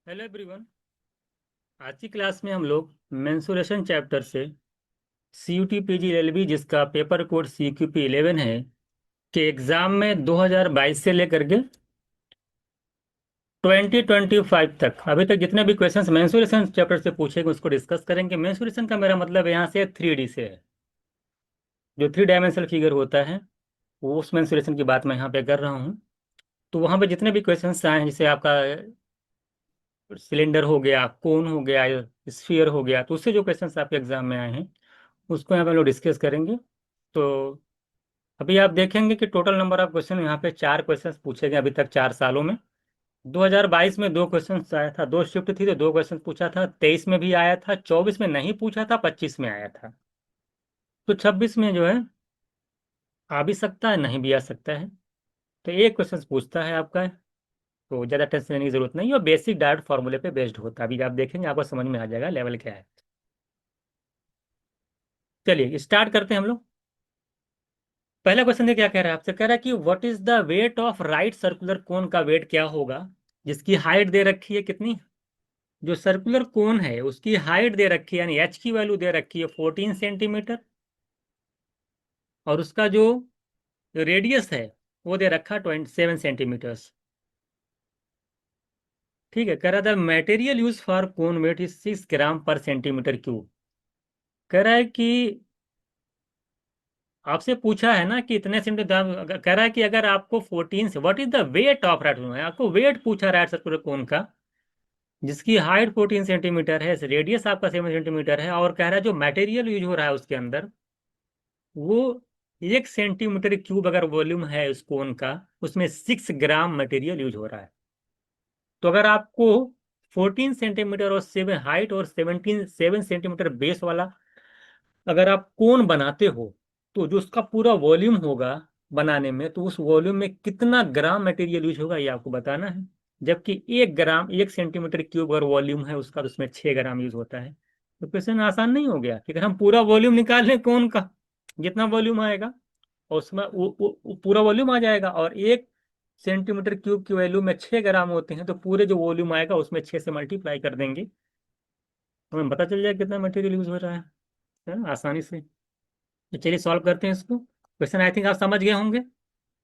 Hello everyone. आज की class में हम लोग मेंसुरेशन चैप्टर से CUT PG LLB जिसका पेपर कोड CQP 11 है के एग्जाम में 2022 से लेकर के 2025 तक अभी तक जितने भी क्वेश्चंस मेंसुरेशन चैप्टर से पूछेंगे उसको डिस्कस करेंगे। मेंसुरेशन का मेरा मतलब यहाँ से 3D से है, जो 3 डायमेंशनल फिगर होता है वो उस मेंसुरेशन की बात मैं यहाँ पे कर रहा हूँ। तो वहाँ पे जितने भी क्वेश्चंस आए हैं, जैसे आपका सिलेंडर हो गया, कोन हो गया, स्फीयर हो गया, तो उससे जो क्वेश्चंस आपके एग्जाम में आए हैं उसको यहाँ पे हम लोग डिस्कस करेंगे। तो अभी आप देखेंगे कि टोटल नंबर ऑफ क्वेश्चन यहाँ पे 4 क्वेश्चन पूछे गए अभी तक 4 सालों में। 2022 में 2 क्वेश्चन आया था, 2 शिफ्ट थी तो 2 क्वेश्चन पूछा था। 23 में भी आया था, 24 में नहीं पूछा था, 25 में आया था। तो 26 में जो है आ भी सकता है, नहीं भी आ सकता है। तो एक क्वेश्चन पूछता है आपका, तो ज़्यादा टेंशन लेने की जरूरत नहीं है और बेसिक डायरेक्ट फॉर्मूले पे बेस्ड होता है। अभी आप देखेंगे आपको समझ में आ जाएगा लेवल क्या है। चलिए स्टार्ट करते हैं हम लोग। पहला क्वेश्चन ये क्या कह रहा है, आपसे कह रहा है कि what is the weight of right circular cone का वेट क्या होगा, जिसकी हाइट दे रखी है कितनी। जो सर्कुलर कोन है उसकी हाइट दे रखी है, यानी एच की वैल्यू दे रखी है 14 सेंटीमीटर, और उसका जो रेडियस है वो दे रखा है 27 सेंटीमीटर्स। ठीक है, कह रहा था material use for cone weight is 6 gram पर सेंटीमीटर क्यूब। कह रहा है कि आपसे पूछा है ना कि इतने सेंटीमीटर, कह रहा है कि अगर आपको 14 से what is the weight of right, आपको वेट पूछा राइट सर्कुलर कोन का जिसकी हाइट 14 सेंटीमीटर है, रेडियस आपका 7 सेंटीमीटर है, और कह रहा है जो मटेरियल यूज हो रहा है उसके अंदर वो 1 सेंटीमीटर क्यूब अगर वॉल्यूम है उस कोन का, उसमें 6 ग्राम मटेरियल यूज हो रहा है। तो अगर आपको 14 सेंटीमीटर और 7 हाइट और 7 सेंटीमीटर बेस वाला अगर आप कोन बनाते हो, तो जो उसका पूरा वॉल्यूम होगा बनाने में, तो उस वॉल्यूम में कितना ग्राम मटेरियल यूज होगा ये आपको बताना है। जबकि 1 ग्राम 1 सेंटीमीटर क्यूब अगर वॉल्यूम है उसका, तो उसमें 6 ग्राम यूज होता है। तो क्वेश्चन आसान नहीं हो गया कि अगर हम पूरा वॉल्यूम निकाल लें कोन का, जितना वॉल्यूम आएगा और उसमें वो पूरा वॉल्यूम आ जाएगा, और 1 सेंटीमीटर क्यूब की वैल्यू में 6 ग्राम होते हैं, तो पूरे जो वॉल्यूम आएगा उसमें 6 से मल्टीप्लाई कर देंगे, तो हमें पता चल जाएगा कितना मटेरियल यूज हो रहा है ना, आसानी से। तो चलिए सॉल्व करते हैं इसको। क्वेश्चन आई थिंक आप समझ गए होंगे।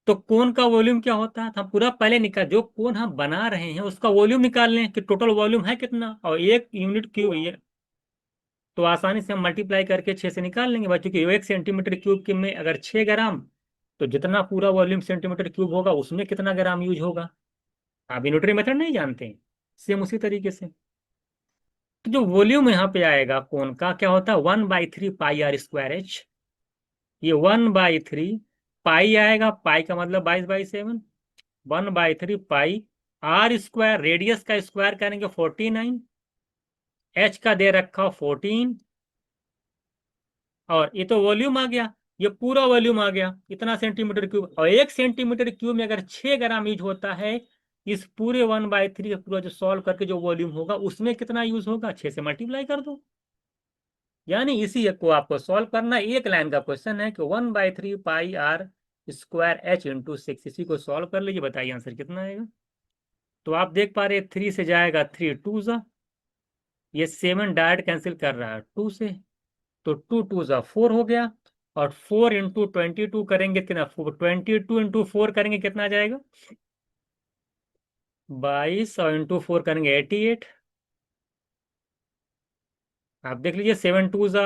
तो कोन का वॉल्यूम क्या होता है, तो हम पूरा पहले निकाल, जो कोन हम बना रहे हैं उसका वॉल्यूम निकाल लें कि टोटल वॉल्यूम है कितना, और 1 यूनिट क्यूब ये, तो आसानी से हम मल्टीप्लाई करके 6 से निकाल लेंगे बच्चों की। 1 सेंटीमीटर क्यूब के में अगर 6 ग्राम, तो जितना पूरा वॉल्यूम सेंटीमीटर क्यूब होगा उसमें कितना ग्राम यूज होगा। आप यूनिटरी मेथड नहीं जानते हैं, सेम उसी तरीके से। तो जो वॉल्यूम यहाँ पे आएगा कोन का क्या होता है, 1/3 पाई r स्क्वायर एच। ये 1/3 पाई आएगा, पाई का मतलब 22/7, 1/3 पाई आर स्क्वायर, रेडियस का स्क्वायर करेंगे 49, एच का दे रखा 14, और ये तो वॉल्यूम आ गया, ये पूरा वॉल्यूम आ गया इतना सेंटीमीटर क्यूब, और 1 सेंटीमीटर क्यूब में अगर 6 ग्राम यूज होता है, इस पूरे 1/3 पूरा जो सॉल्व करके जो वॉल्यूम होगा उसमें कितना यूज होगा, 6 से मल्टीप्लाई कर दो। यानी इसी एक को आपको सॉल्व करना है। एक लाइन का क्वेश्चन है कि 1/3 पाई r स्क्वायर एच इंटू 6, इसी को सॉल्व कर लीजिए, बताइए आंसर कितना आएगा। तो आप देख पा रहे 3 से जाएगा 3 टू जा, ये 7 डायरेक्ट कैंसिल कर रहा है 2 से, तो 2 2 जा 4 हो गया, और 4 इंटू 22 करेंगे कितना, 22 इंटू 4 करेंगे कितना आ जाएगा, 22, और इंटू 4 करेंगे 88। आप देख लीजिए 7 2 जा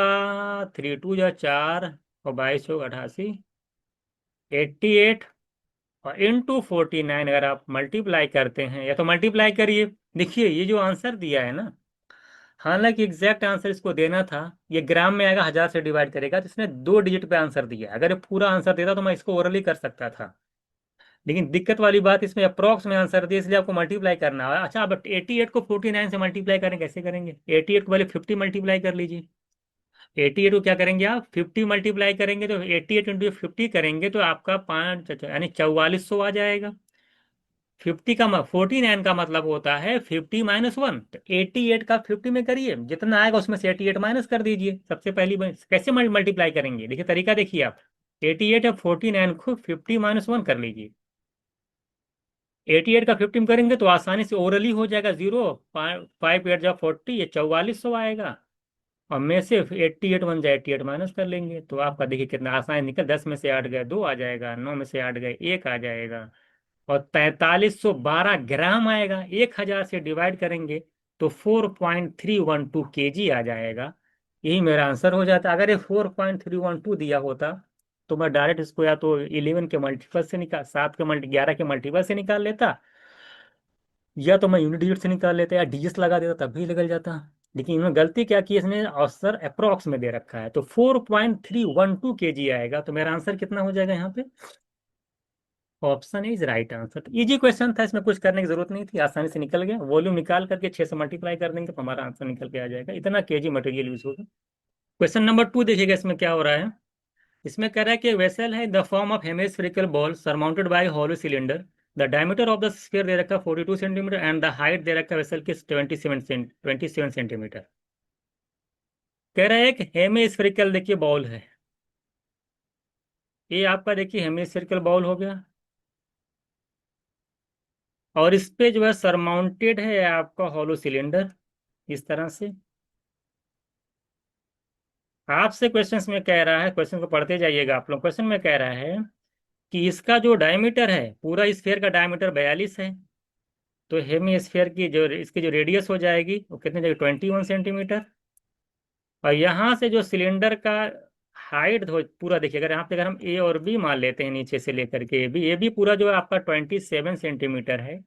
3 2 जा 4, और 22 88, और इंटू 49 अगर आप मल्टीप्लाई करते हैं, या तो मल्टीप्लाई करिए। देखिए ये जो आंसर दिया है ना, हालांकि एग्जैक्ट आंसर इसको देना था, ये ग्राम में आएगा, 1000 से डिवाइड करेगा, तो इसने 2 डिजिट पे आंसर दिया है। अगर ये पूरा आंसर देता तो मैं इसको ओरली कर सकता था, लेकिन दिक्कत वाली बात इसमें अप्रॉक्स में आंसर दिया, इसलिए आपको मल्टीप्लाई करना है। अच्छा, अब 88 को 49 से मल्टीप्लाई करें, कैसे करेंगे, 88 को पहले 50 मल्टीप्लाई कर लीजिए। 88 को क्या करेंगे आप, 50 मल्टीप्लाई करेंगे, तो 88 इंटू 50 करेंगे तो आपका 5 यानी 4400 आ जाएगा। 49 का मतलब होता है 50 - 1, तो 88 का 50 में करिए, जितना आएगा उसमें से 88 माइनस कर दीजिए। सबसे पहली कैसे मल्टीप्लाई करेंगे, देखिए तरीका देखिए आप, 88 है, 49 को 50 - 1 कर लीजिए। 88 का 15 करेंगे तो आसानी से ओरली हो जाएगा जीरो। 5 8 जा 40, ये 4400 आएगा। और में से 88 बन जाए, 88 माइनस कर लेंगे तो आपका देखिए कितना आसान निकल। 10 में से 8 गए 2 आ जाएगा, 9 में से 8 गए 1 आ जाएगा, और 4312 ग्राम आएगा। 1000 से डिवाइड करेंगे तो 4.312 kg आ जाएगा। यही मेरा आंसर हो जाता। अगर ये 4.312 दिया होता तो मैं डायरेक्ट इसको या तो 11 के मल्टीपल से निकाल, 7 के मल्टी 11 के मल्टीपल से निकाल लेता, या तो मैं यूनिट डिजिट से निकाल लेता या डिजिट लगा देता, तब भी निकल जाता। लेकिन इन्होंने गलती क्या की, इसने आंसर अप्रोक्स में दे रखा है, तो 4.312 kg आएगा। तो मेरा आंसर कितना हो जाएगा यहाँ पे? Option is right answer. Easy question था, इसमें कुछ करने की जरूरत नहीं थी, आसानी से निकल गया। वॉल्यूम निकाल करके 6 से मल्टीप्लाई कर देंगे तो हमारा आंसर निकल के आ जाएगा। इतना केजी मटेरियल यूज होगा। क्वेश्चन नंबर 2 देखिएगा, इसमें क्या हो रहा है। इसमें कह रहा है कि वेसल है the form of hemispherical bowl surmounted by hollow cylinder. The diameter of the sphere दे रखा 42 सेंटीमीटर एंड द हाइट दे रखा वेसल की 27 सेंटीमीटर। कह रहा है एक हेमिस्फेरिकल देखिए बॉल है। ये आपका देखिए हेमिस्फेरिकल बॉल हो गया, और इस पे जो है सरमाउंटेड है आपका हॉलो सिलेंडर, इस तरह से। आपसे क्वेश्चन में कह रहा है, क्वेश्चन को पढ़ते जाइएगा आप लोग। क्वेश्चन में कह रहा है कि इसका जो डायमीटर है, पूरा स्फीयर का डायमीटर 42 है, तो हेमी स्फीयर की जो इसकी जो रेडियस हो जाएगी वो कितने जाएगी, 21 सेंटीमीटर। और यहाँ से जो सिलेंडर का हाइट हो पूरा देखिए, अगर यहाँ पे अगर हम ए और बी मान लेते हैं, नीचे से लेकर के ए बी पूरा जो है आपका 27 सेंटीमीटर है।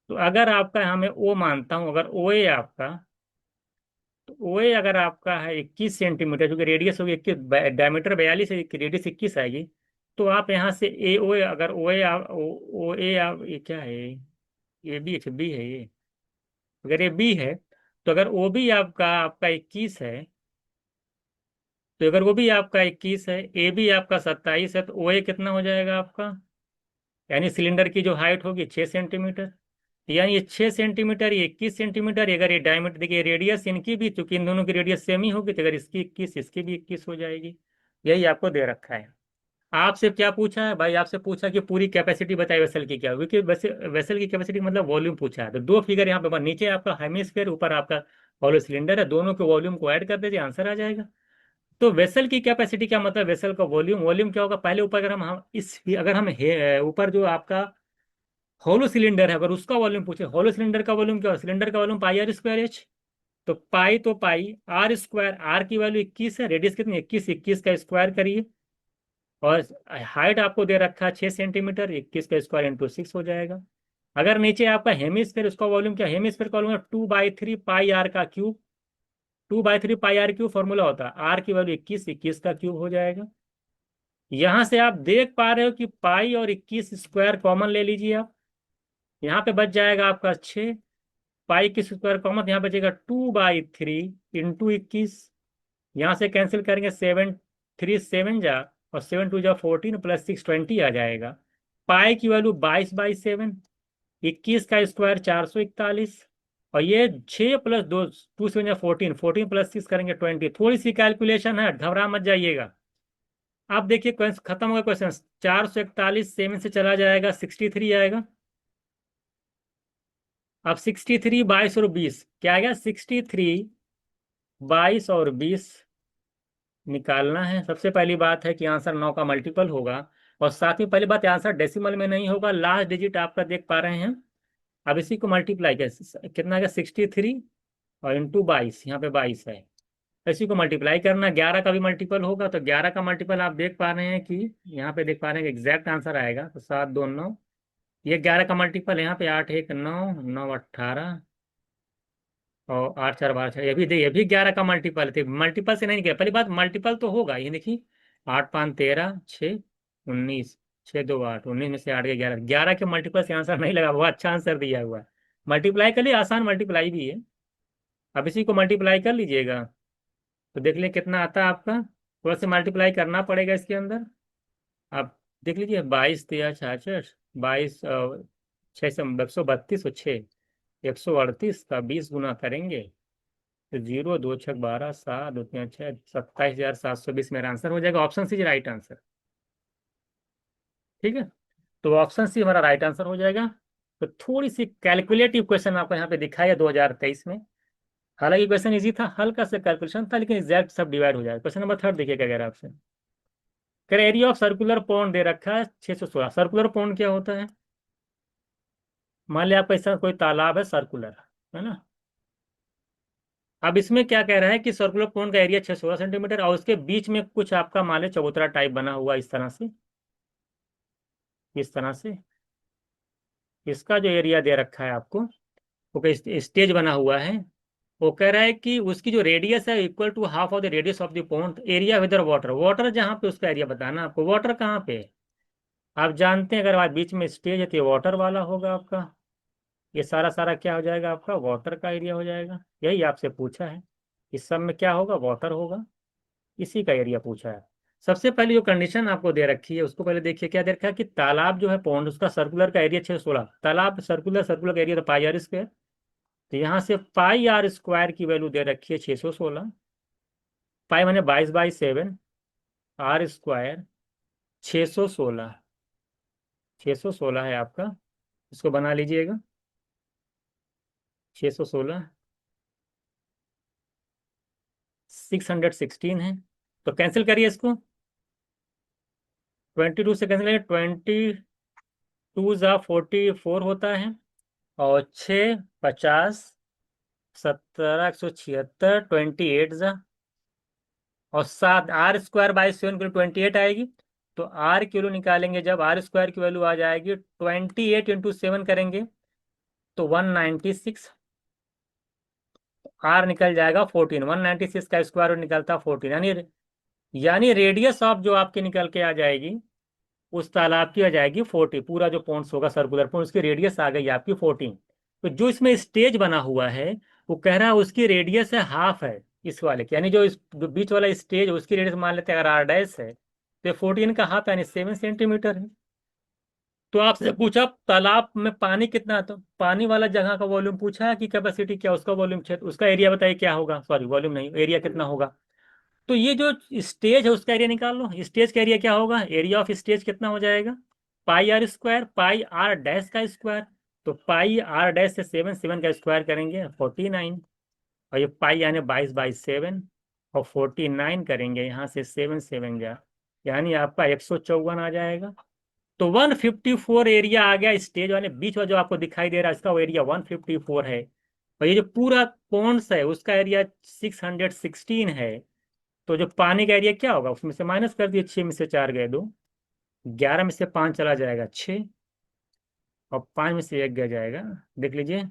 तो अगर आपका यहाँ मैं ओ मानता हूँ, अगर ओ ए आपका, तो ओ ए अगर आपका है 21 सेंटीमीटर, क्योंकि रेडियस होगी 21, डायमीटर 42 है, रेडियस 21 आएगी। तो आप यहाँ से ए ओ ए, अगर ओ ए ओ ए आप, ये क्या है, ये बी, अच्छा बी है ये। अगर ये बी है तो अगर ओ बी आपका आपका 21 है, तो अगर वो भी आपका 21 है, ए बी आपका 27 है, तो ओ ए कितना हो जाएगा आपका, यानी सिलेंडर की जो हाइट होगी 6 सेंटीमीटर। यानी ये 6 सेंटीमीटर, ये 21 सेंटीमीटर। अगर ये डायमीटर देखिए, रेडियस इनकी भी, चूंकि इन दोनों की रेडियस सेम ही होगी, तो अगर इसकी 21 इसकी भी 21 हो जाएगी। यही आपको दे रखा है। आपसे क्या पूछा है भाई, आपसे पूछा कि पूरी कैपेसिटी बताइए वेसल की, क्या क्योंकि वेसल की कैपेसिटी मतलब वॉल्यूम पूछा है। तो दो फिगर यहाँ पे, नीचे आपका हेमिस्फीयर, ऊपर आपका हॉलो सिलेंडर है, दोनों के वॉल्यूम को ऐड कर दीजिए, आंसर आ जाएगा। तो वेसल की कैपेसिटी क्या मतलब, वेसल का वॉल्यूम, वॉल्यूम क्या होगा, पहले ऊपर अगर हम इस अगर हम ऊपर जो आपका हॉलो सिलेंडर है, अगर उसका वॉल्यूम पूछे, हॉलो सिलेंडर का वॉल्यूम क्या होगा, सिलेंडर का volume pi r square h. तो पाई आर स्क्वायर, आर की वैल्यू 21 है, रेडियस कितनी 21, 21 का स्क्वायर करिए, और हाइट आपको दे रखा है 6 सेंटीमीटर, 21 का स्क्वायर इंटू 6 हो जाएगा। अगर नीचे आपका हेमिस्फीयर, उसका वॉल्यूम क्या, हेमिस्फीयर का वॉल्यूम 2/3 पाई आर का cube. 2/3 pi r cube formula होता है, आर की वैल्यू 21, 21 का क्यूब हो जाएगा। यहां से आप देख पा रहे हो कि पाई और 21 स्क्वायर कॉमन ले लीजिए आप, यहाँ पे बच जाएगा आपका 6। पाई की स्क्वायर कॉमन, तो यहाँ बचेगा 2/3 इंटू 21। यहाँ से कैंसिल करेंगे, 7 3 7 जा, और 7 2 जा 14 प्लस 6 20 आ जाएगा। पाई की वैल्यू 22/7, 21 का स्क्वायर 441, और ये 6 प्लस 2, 2 7 जा 14, 14 प्लस 6 करेंगे 20। थोड़ी सी कैलकुलेशन है, घबरा मत जाइएगा। आप देखिए खत्म होगा क्वेश्चन। 441 7 से चला जाएगा, 63 आएगा। अब 63 22 और 20 क्या आएगा, 63 22 और 20 निकालना है। सबसे पहली बात है कि आंसर 9 का मल्टीपल होगा, और साथ ही पहली बात, आंसर डेसिमल में नहीं होगा, लास्ट डिजिट आपका देख पा रहे हैं। अब इसी को मल्टीप्लाई कितना आएगा, 63 और इंटू 22, यहाँ पे 22 है। इसी को मल्टीप्लाई करना, 11 का भी मल्टीपल होगा, तो 11 का मल्टीपल आप देख पा रहे हैं कि यहाँ पे देख पा रहे हैं कि एग्जैक्ट आंसर आएगा, तो 7 2 9। ये 11 का मल्टीपल है, यहाँ पे 8 1 9 9 18, और 8 4 12 ये भी 11 का मल्टीपल थे। मल्टीपल से नहीं किया, पहली बात मल्टीपल तो होगा, ये देखिए 8 5 13 6 19, 6 2 8, 19 में से 8 के 11, 11 के मल्टीपल से आंसर नहीं लगा, बहुत अच्छा आंसर दिया हुआ है। मल्टीप्लाई कर लिए, आसान मल्टीप्लाई भी है। अब इसी को मल्टीप्लाई कर लीजिएगा, तो देख लें कितना आता है आपका। थोड़ा सा मल्टीप्लाई करना पड़ेगा इसके अंदर। आप देख लीजिए, 22 3 66, 22 6 132 और 6, 138 का 20 गुना करेंगे, तो 0 2 6 12 7 2 3 6, 27,720 मेरा आंसर हो जाएगा। Option C right answer. ठीक है। तो ऑप्शन सी हमारा राइट आंसर हो जाएगा। तो थोड़ी सी कैलकुलेटिव क्वेश्चन आपको यहाँ पे दिखाया 2023 में। हालांकि क्वेश्चन इजी था, हल्का सा कैलकुलेशन था, लेकिन एग्जैक्ट सब डिवाइड हो जाएगा। क्वेश्चन नंबर 3 देखिए क्या कह रहा है आपसे। कह रहा एरिया ऑफ सर्कुलर पॉन्ड दे रखा है 616। सर्कुलर पॉन्ड क्या होता है? मान लिया आपका ऐसा कोई तालाब है सर्कुलर, है ना। अब इसमें क्या कह रहा है कि सर्कुलर पॉन्ड का एरिया 616 सेंटीमीटर, और उसके बीच में कुछ आपका मान लिया चबूतरा टाइप बना हुआ इस तरह से, इस तरह से। इसका जो एरिया दे रखा है आपको, वो स्टेज बना हुआ है। वो कह रहा है कि उसकी जो रेडियस है equal to half of the radius of the pond area within. Water जहाँ पे, उसका एरिया बताना आपको। वाटर कहाँ पे है? आप जानते हैं, अगर आप बीच में स्टेज है तो ये वाटर वाला होगा आपका। ये सारा सारा क्या हो जाएगा आपका? वाटर का एरिया हो जाएगा। यही आपसे पूछा है। इस सब में क्या होगा? वाटर होगा। इसी का एरिया पूछा है। सबसे पहले जो कंडीशन आपको दे रखी है उसको पहले देखिए। क्या दे रखा है कि तालाब जो है पॉन्ड, उसका सर्कुलर का एरिया 616। तालाब सर्कुलर, सर्कुलर का एरिया तो पाई आर स्क्वायर। तो यहाँ से पाई आर स्क्वायर की वैल्यू दे रखी है 616। पाई मैंने 22/7, आर स्क्वायर 616। 616 है आपका, इसको बना लीजिएगा। 616 616 है। तो कैंसिल करिए इसको। 22 से कैंसिल करिए। 22 × 44 होता है, और 6 50 17 176 28 और 7 r²/7 किलो 28 आएगी। तो आर किलो निकालेंगे, जब आर स्क्वायर की वैल्यू आ जाएगी 28 × 7 करेंगे तो 196। आर निकल जाएगा 14। 196 का स्क्वायर रूट निकलता 14, यानी रेडियस ऑफ जो आपकी निकल के आ जाएगी उस तालाब की आ जाएगी 40। पूरा जो पॉन्ड्स होगा सर्कुलर पॉन्ड, उसकी रेडियस आ गई आपकी 14। तो जो इसमें स्टेज बना हुआ है वो कह रहा है उसकी रेडियस है हाफ है इस वाले की, यानी जो इस जो बीच वाला स्टेज है उसकी रेडियस मान लेते हैं अगर r' है तो 14 का हाफ यानी 7 सेंटीमीटर है। तो आपसे पूछा तालाब में पानी कितना है, तो पानी वाला जगह का वॉल्यूम पूछा है कि कैपेसिटी क्या, उसका वॉल्यूम क्षेत्र, उसका एरिया बताइए क्या होगा। सॉरी वॉल्यूम नहीं, एरिया कितना होगा। तो ये जो स्टेज है उसका एरिया निकाल लो। स्टेज का एरिया क्या होगा? एरिया ऑफ स्टेज कितना हो जाएगा? Pi r square, pi r dash का स्क्वायर। तो पाई आर डैश से 7 7 का स्क्वायर करेंगे 49, और ये पाई यानी 22/7, और 49 करेंगे यहाँ से 7 7 जा, यानी आपका 154 आ जाएगा। तो 154 एरिया आ गया स्टेज वाले बीच वाला जो आपको दिखाई दे रहा है, इसका वो एरिया 154 है। और ये जो पूरा पॉन्ड्स है उसका एरिया 616 है। तो जो पानी का एरिया क्या होगा, उसमें से माइनस कर दिए। 6 में से 4 गए 2, 11 में से 5 चला जाएगा 6, और 5 में से 1 गया जाएगा। देख लीजिए,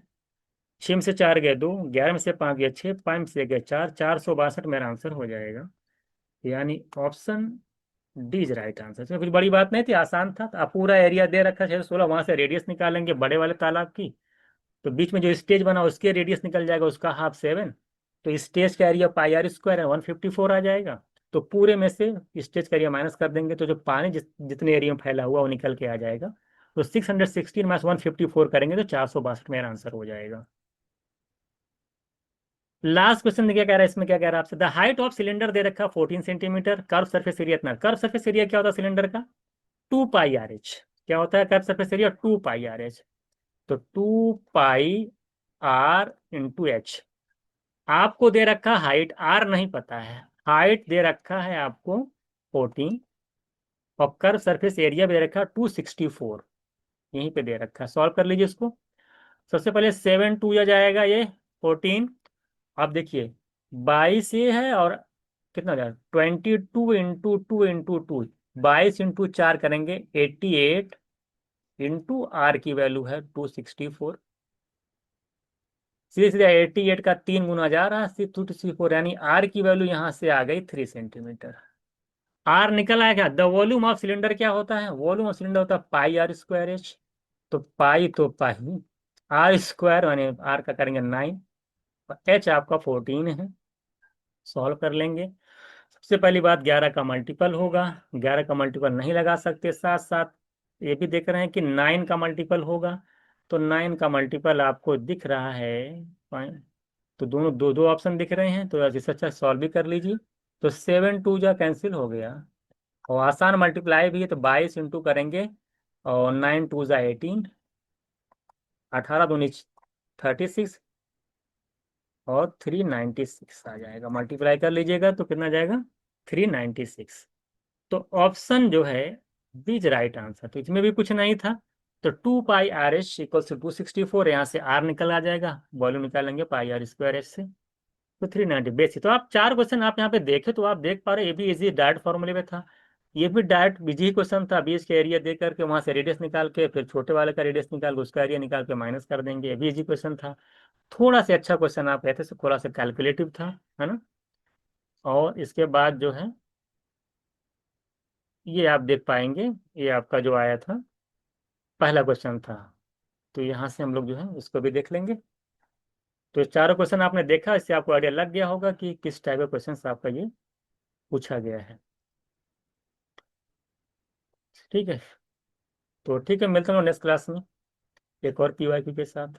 6 में से 4 गए 2, 11 में से 5 गया 6, 5 में से 1 गया 4, 462 मेरा आंसर हो जाएगा। यानी option D is right answer. इसमें कुछ बड़ी बात नहीं थी, आसान था। तो आप पूरा एरिया दे रखा है 616, वहां से रेडियस निकालेंगे बड़े वाले तालाब की। तो बीच में जो स्टेज बना उसके रेडियस निकल जाएगा, उसका हाफ 7। तो स्टेज का एरिया पाई आर स्क्वायर है 154 आ जाएगा। तो पूरे में से स्टेज का एरिया माइनस कर देंगे तो जो पानी जितने एरिया में फैला हुआ वो निकल के आ जाएगा। तो 616 माइनस 154 करेंगे तो 462 मेरा आंसर हो जाएगा। लास्ट क्वेश्चन क्या कह रहा है इसमें, क्या कह रहा है आपसे। द हाइट ऑफ सिलेंडर दे रखा 14 सेंटीमीटर, कर्व सरफेस एरिया इतना। कर्व सरफेस एरिया क्या होता है सिलेंडर का? 2πr/h। क्या होता है कर्व सरफेस एरिया? 2πr/h। तो 2πr/h। आपको दे रखा हाइट, आर नहीं पता है, हाइट दे रखा है आपको 14, और कर्व सरफेस एरिया भी दे रखा है 264। यहीं पे दे रखा है, सॉल्व कर लीजिए इसको। सबसे पहले 7 2 या जाएगा ये 14। अब देखिए 22 ये है, और कितना हो जाएगा 22 × 2 × 2 22 × 4 करेंगे 88, इंटू आर की वैल्यू है 264। सीधे सीधे 88 का 3 गुना जा रहा है 264, यानी आर की वैल्यू यहां से आ गई 3 सेंटीमीटर। आर निकल आया क्या? द वॉल्यूम ऑफ सिलेंडर क्या होता है? वॉल्यूम ऑफ सिलेंडर होता है पाई आर स्क्वायर एच। तो पाई तो पाई, आर स्क्वायर यानी आर का करेंगे 9, एच आपका 14 है। सॉल्व कर लेंगे। सबसे पहली बात 11 का मल्टीपल होगा, 11 का मल्टीपल नहीं लगा सकते। साथ साथ ये भी देख रहे हैं कि 9 का मल्टीपल होगा। तो 9 का मल्टीपल आपको दिख रहा है, तो दोनों दो दो ऑप्शन दिख रहे हैं, तो इससे अच्छा सॉल्व भी कर लीजिए। तो 7 2 जा कैंसिल हो गया, और आसान मल्टीप्लाई भी है, तो 22 इंटू करेंगे और 9 2 = 18, 18 दूनी 36, और 396 आ जाएगा। मल्टीप्लाई कर लीजिएगा तो कितना जाएगा, 396। तो ऑप्शन जो है बीज राइट आंसर, तो इसमें भी कुछ नहीं था। तो 2πRh = 264, यहाँ से आर निकल आ जाएगा, वॉल्यूम निकालेंगे πr² से। तो 390 बेसिक। तो आप चार क्वेश्चन आप यहाँ पे देखे तो आप देख पा रहे, ये भी इजी डायरेक्ट फॉर्मूले में था, ये भी डायरेक्ट बिजी क्वेश्चन था। बीज के एरिया दे करके वहां से रेडियस निकाल के फिर छोटे वाले का रेडियस निकाल के उसका एरिया निकाल के माइनस कर देंगे, ये भी इजी क्वेश्चन था। थोड़ा सा अच्छा क्वेश्चन आप कहते तो थोड़ा सा कैलकुलेटिव था, है ना। और इसके बाद जो है ये आप देख पाएंगे, ये आपका जो आया था पहला क्वेश्चन था। तो यहाँ से हम लोग जो है इसको भी देख लेंगे। तो ये चारों क्वेश्चन आपने देखा, इससे आपको आइडिया लग गया होगा कि किस टाइप का क्वेश्चन आपका ये पूछा गया है। ठीक है, तो ठीक है, मिलते हैं नेक्स्ट क्लास में एक और पीवाईक्यू के साथ।